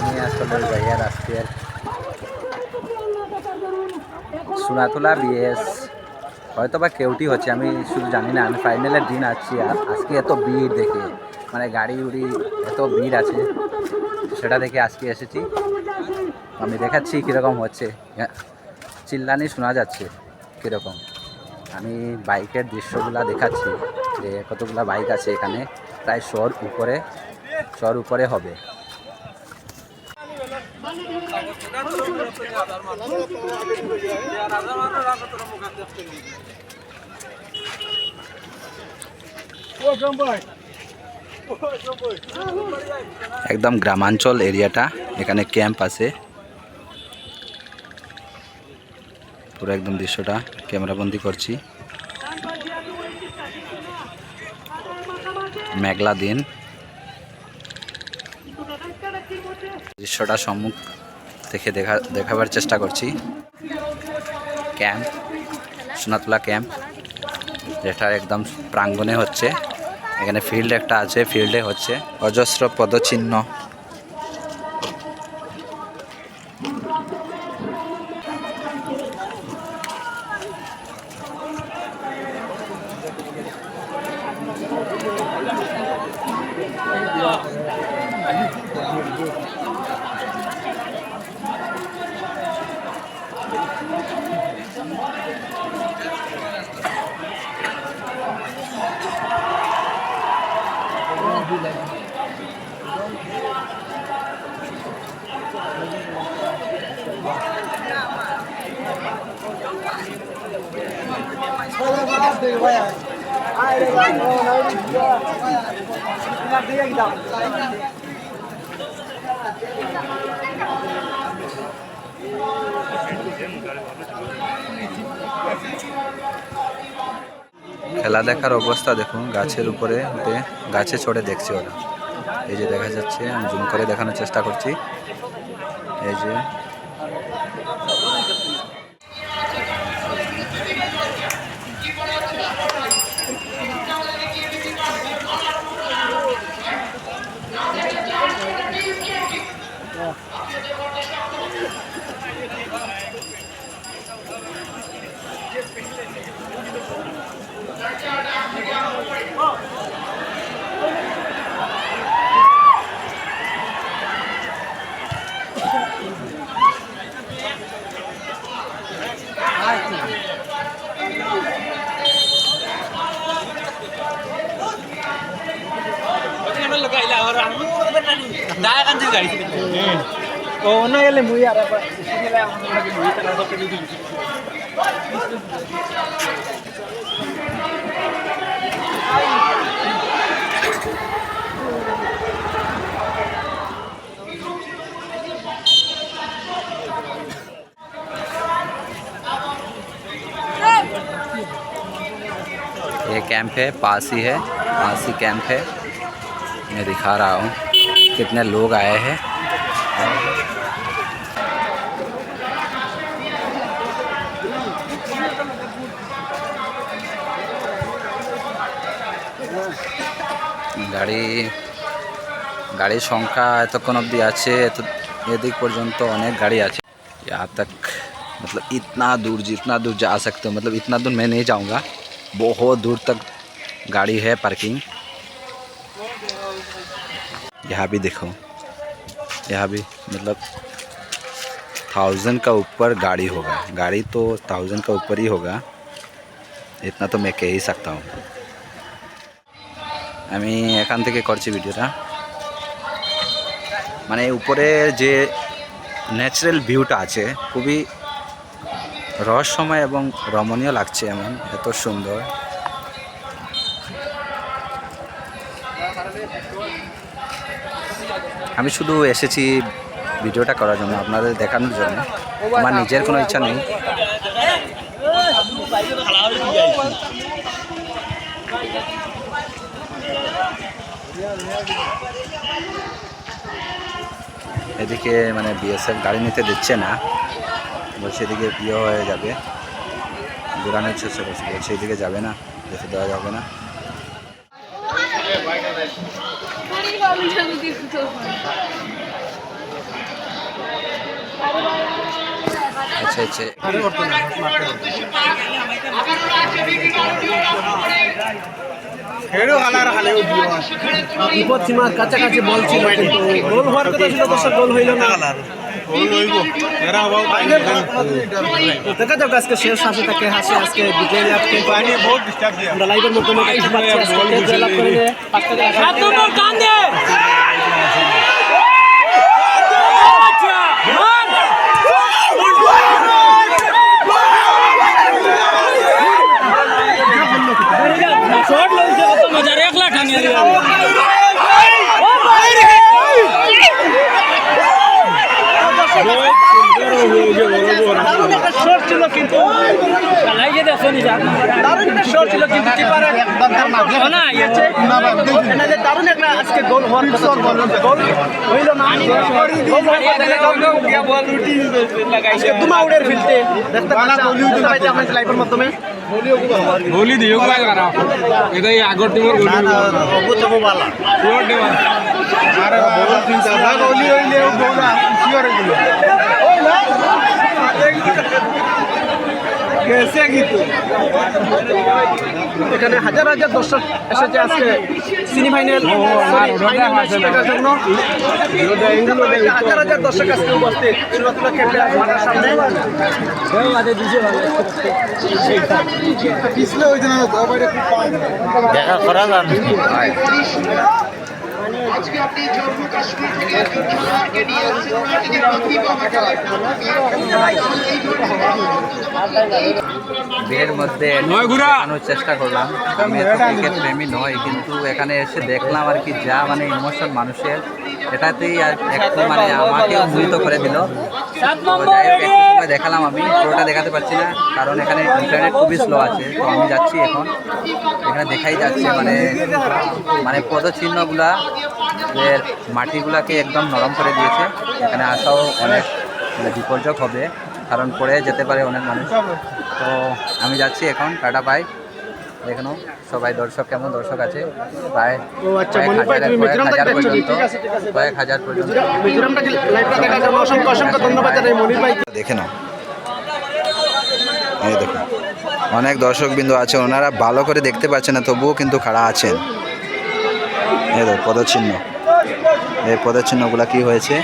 নিয়ে আসলে জায়গার আজকে সোনাতলা বিএস হয়তো বা কেউটি হচ্ছে, আমি শুধু জানি না। আমি ফাইনালের দিন আসছি আর আজকে এত ভিড় দেখে, মানে গাড়ি উড়ি এত ভিড় আছে, সেটা দেখে আজকে এসেছি। আমি দেখাচ্ছি কীরকম হচ্ছে, চিল্লানি শোনা যাচ্ছে কীরকম। আমি বাইকের দৃশ্যগুলো দেখাচ্ছি যে কতগুলো বাইক আছে এখানে, প্রায় 100 উপরে হবে। একদম গ্রামাঞ্চল এরিয়াটা, এখানে ক্যাম্প আছে। পুরো একদম দৃশ্যটা ক্যামেরাবন্দি করছি। মেঘলা দিন, দৃশ্যটা সম্মুখ থেকে দেখাবার চেষ্টা করছি। ক্যাম্প, সোনাতলা ক্যাম্প, যেটা একদম প্রাঙ্গণে হচ্ছে। এখানে ফিল্ড একটা আছে, ফিল্ডে হচ্ছে। অজস্র পদচিহ্ন, খেলা দেখার অবস্থা দেখুন। গাছের উপরে উঠে গাছে চড়ে দেখছে ওরা। এই যে দেখা যাচ্ছে, আমি জুম করে দেখানোর চেষ্টা করছি। এই যে ये कैंप है, पास ही है, पास ही कैंप है। मैं दिखा रहा हूँ कितने लोग आए हैं। गाड़ी संख्या एतक्षण अब्दि आछे, एदिक पर्यन्त अनेक गाड़ी आछे। यहाँ तक मतलब इतना दूर, जितना दूर जा सकते हो, मतलब इतना दूर मैं नहीं जाऊँगा, बहुत दूर तक गाड़ी है पार्किंग। यहाँ भी देखो, यहाँ भी मतलब 1000 का ऊपर गाड़ी होगा। गाड़ी तो 1000 का ऊपर ही होगा, इतना तो मैं कह ही सकता हूँ। আমি এখান থেকে করছি ভিডিওটা। মানে উপরে যে ন্যাচারাল ভিউটা আছে, খুবই রহস্যময় এবং রমণীয় লাগছে, এমন এত সুন্দর। আমি শুধু এসেছি ভিডিওটা করার জন্য, আপনাদের দেখানোর জন্য। আমার নিজের কোনো ইচ্ছা নেই। এদিকে মানে বিএসএফ গাড়ি নিতে দিচ্ছে না, বলছে এদিকে ইয়ে হয়ে যাবে, ঘোরানোর চেষ্টা করছে, বলছে এদিকে যাবে না, যেতে দেওয়া যাবে না। এসেছে। বিপদ সীমার কাছাকাছি বল ছিল, কিন্তু গোল হওয়ার কথা ছিল, দর্শক গোল হইল না। দেখা যাক আজকে শেষ হাসি থাকে, হাসি আজকে বিজয় লাভকে আমরা লাইভের মাধ্যমে দেখতে পাচ্ছি। আজকে বিজয় লাভ করে দারুণ একটা আজকে গোল হওয়ার কথা, গোল হইল না। তোমা উড়ের ফিলতে দেখতে পাচ্ছি লাইভের মাধ্যমে। গোলি দিও করা এটাই আগর টিমের গোলি না ওগো তো বালা শিওর দেবা আরে বল চিন্তা না গোলি হইলে গোলা শিওর হইলো কেসে গিতো। এখানে হাজার হাজার দর্শক এসেছে আজকে সেমিফাইনাল দেখার জন্য। হাজার হাজার দর্শক আজকে উপস্থিত সুরাতুল্লাহ ক্যাম্পের মাঠের সামনে। দেখা করা যান আজকে আপনি জম্মু কাশ্মীর থেকে একজন খেলোয়াড়কে নিয়ে এসেছেন, মাটিতে পাখি পাওয়া যায়। ভিড়ের মধ্যে দেখানোর চেষ্টা করলাম। আমি এত ক্রিকেট প্রেমী নয়, কিন্তু এখানে এসে দেখলাম আর কি, যা মানে ইমোশন মানুষের, এটাতেই আর একটু মানে আমাকেও মোহিত করে দিল। তো যাই হোক, একটু সময় দেখালাম, আমি পুরোটা দেখাতে পারছি না কারণ এখানে ইন্টারনেট খুবই স্লো আছে। তো আমি যাচ্ছি এখন, এখানে দেখাই যাচ্ছে মানে মানে পদচিহ্নগুলা এর মাটিগুলাকে একদম নরম করে দিয়েছে। এখানে আসাও অনেক মানে বিপর্যক হবে, কারণ পড়ে যেতে পারে অনেক মানুষ। তো আমি যাচ্ছি এখন, টাটা বাই। এখনো সবাই দর্শক, কেমন দর্শক আছে প্রায় কয়েক হাজার পর্যন্ত। দেখে নাও, এই দেখুন অনেক দর্শকবৃন্দ আছে, ওনারা ভালো করে দেখতে পাচ্ছেন না, তবুও কিন্তু খাড়া আছেন। এই দেখো পদচিহ্ন, এই পদচিহ্নগুলো কি হয়েছে